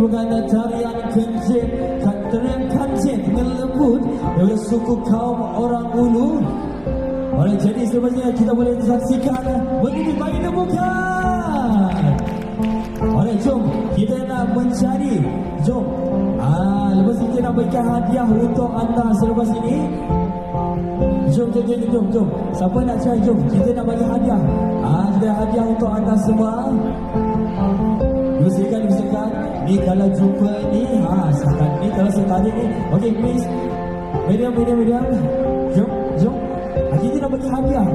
bukan tarian kencing, tarian kancing dengan lembut dari suku kaum orang Ulu. Oleh jadi sebenarnya kita boleh saksikan begini bagi temukan. Oleh jom kita nak mencari, jom. Lepas kita nak berikan hadiah untuk anda selepas ini. Jom. Siapa nak cari, jom. Kita nak bagi hadiah. Kita ada hadiah untuk anda semua. Bersihkan. Ni kalau jumpa ni, silakan. Ni kalau saya tarik ni. Okay, please. Medium. Jom. Kita nak bagi hadiah.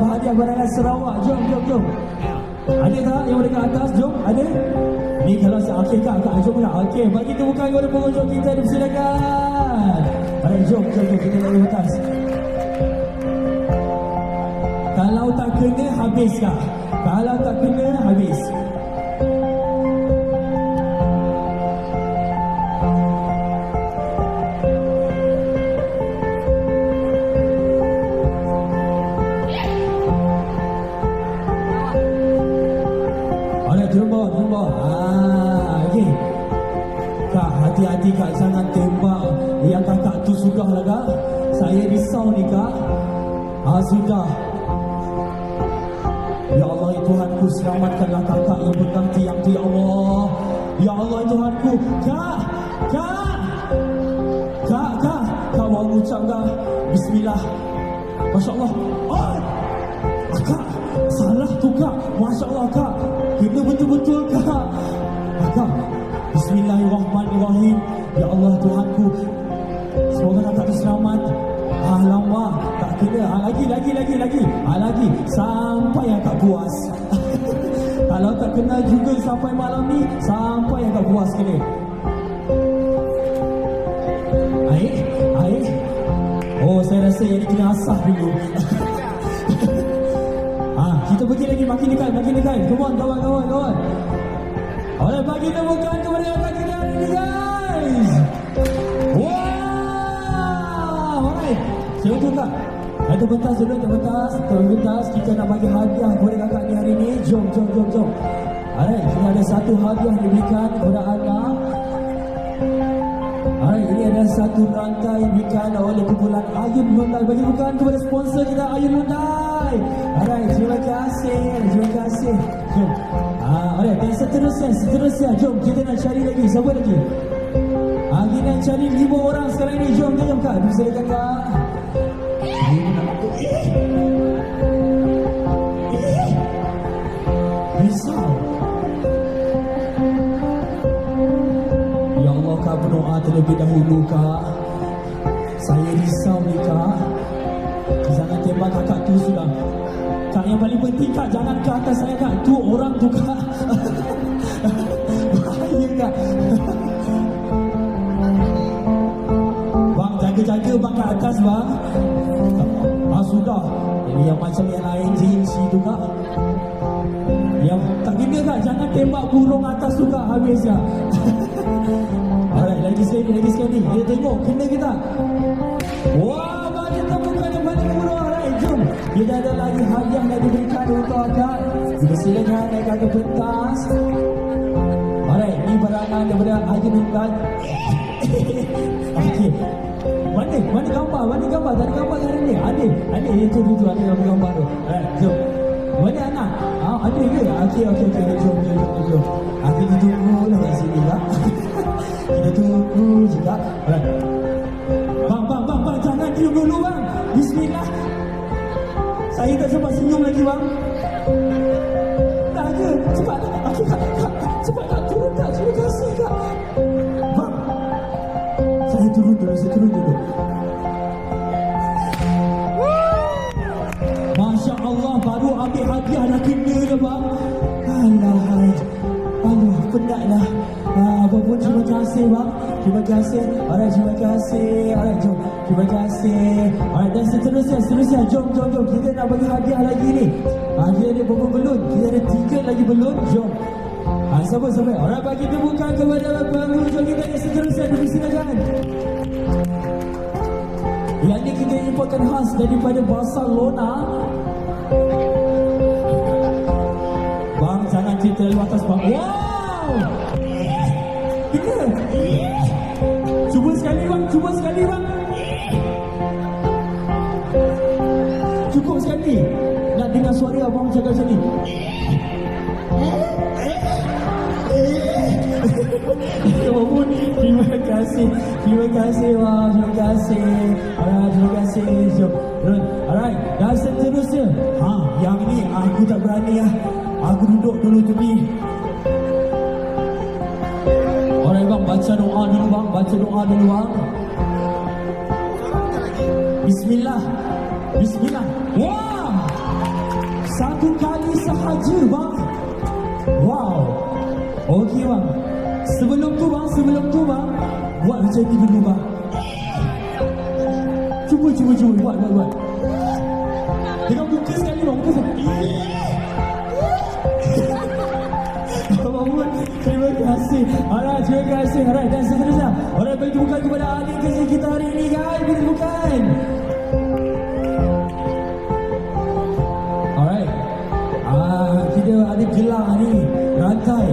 Hadiah barangan Sarawak. Jom. Ada tak yang dekat atas? Jom, ada? Ni kalau saya kak, jom lah. Okey, bagi temukan kepada pengunjung kita, dipersilakan. Baik, jom, kita naik atas. Kalau tak kena, habis kah? Kalau tak kena, habis. Jumpa. Okey. Kak, hati-hati kak, jangan tembak yang kakak tu sudahlah kak. Saya risau ni kak. Sudah. Ya Allah ya Tuhanku, selamatkanlah kakak yang berganti yang tu ya Allah. Ya Allah ya Tuhanku. Kak. Kak mau ucap kak. Bismillah. Masya Allah. Kak, salah tu kak. Masya Allah kak. Kena betul-betul kak. Kak, Bismillahirrahmanirrahim. Ya Allah Tuhanku, semoga kakak tu selamat. Alamak, tak kena. Lagi. Sampai yang tak puas. Kalau tak kena juga sampai malam ni, sampai yang tak puas kena. Air. Saya rasa yang ni kena asah dulu. Kita pergi lagi, makin dekat. Come on, kawan. Oleh bagi temukan kepada kakak kita hari ini, guys. Wow, alright. Siapa kak? Itu pentas. Kita nak bagi hadiah kepada kakak ni hari ini. Jom. Alright, ini ada satu hadiah diberikan kepada anda. Alright, ini ada satu rantai diberikan oleh kumpulan Ayun Hyundai. Bagi bukan kepada sponsor kita, Ayun Hyundai. Alright, terima kasih. Jom. Alright, dan seterusnya. Jom, kita nak cari lagi. Siapa lagi? Kita nak cari 5 orang sekarang ini. Jom kak. Silakan kak. Risau. Ya Allah kak, berdoa terlebih dahulu kak. Saya risau ni kak. Jangan tembak kakak tu sudah. Kak, yang paling penting kak, jangan ke atas saya kak. Tu orang tu kak. Bahaya kak. Bang, jaga bang ke atas bang. Sudah. Ini yang macam yang lain jinsi tu kak. Yang tak kena kak, jangan tembak burung atas tu kak. Habis kak. Alright, lagi sekali. Kita tengok, kena ke tak? Wah, bagi temukan yang paling murah. Alright, jom. Kita ada lagi hadiah yang diberikan untuk akak. Silakan naikkan ke pentas. Alright, ini barangan daripada Ayun Hyundai. Okey. Mana gambar? Tak ada gambar hari ni. Ada itu ada gambar tu. Alright, jom. Mana anak? Ada ke? Okey. Jom. Kita tunggu lah kat sini lah. Kita tunggu juga. Alright. Bang, jangan tiup dulu bang. Bismillah. Saya tak sempat senyum lagi bang. Tak ke? Cepat tak? Okey kak. Cepat tak? Turun tak? Terima kasih kak. Bang. Saya turun dulu. Masya Allah, baru ambil hadiah dah kena dah bang. Alah, penat lah. Apapun, terima kasih bang. Terima kasih. Alright, terima kasih. Alright, jom. Terima kasih. Alright, dan seterusnya. Jom. Kita nak bagi hadiah lagi ni. Kita ada berapa belon? Kita ada 3 lagi belon. Jom. Sampai. Alright, bagi temukan kepada pengunjung kita yang seterusnya. Dipersilakan. Yang ni kita importkan khas daripada Barcelona. Bang, jangan cerita terlalu atas bang. Wow! Wow. Kita. Cuba sekali bang, cuba sekali bang. Cukup sekali. Nak dengar suara abang cakap macam ni. Terima kasih. Terima kasih bang. Terima kasih. Alright, terima kasih. Alright, dan seterusnya. Yang ni aku tak berani lah. Aku duduk dulu tepi. Alright bang, baca doa dulu bang. Baca doa dulu bang. Bismillah. Bismillah. Wah, satu kali sahaja bang. Wow. Okey bang. Sebelum tu bang, buat macam ni dulu bang. Cuba. Buat. Dengan buka sekali bang, buka sekali. Abang Mun, terima kasih. Alright, terima kasih. Alright, dan seterusnya. Alright, bagi bukan kepada adik kasih kita hari ini guys. Bagi bukan. Alright. Kita ada gelang ni, rantai.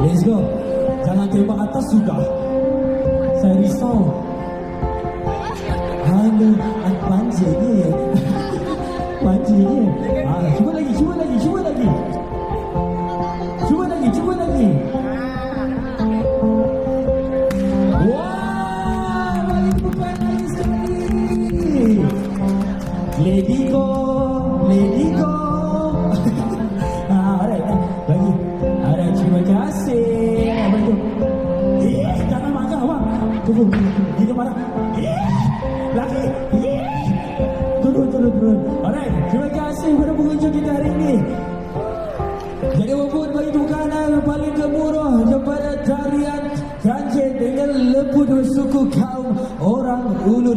Let's go. Jangan tembak atas sudah. Saya risau. Halo, panjangnya. Panjangnya. Cuba lagi. Wah, bagi bukan lagi sekali. Lady go. Alright, bagi. Alright, terima kasih. Abang tu. Jangan marah bang. Tunggu. Dia marah. Lagi. Turun. Alright, terima kasih kepada pengunjung kita hari ini. Jadi walaupun bagi bukan yang paling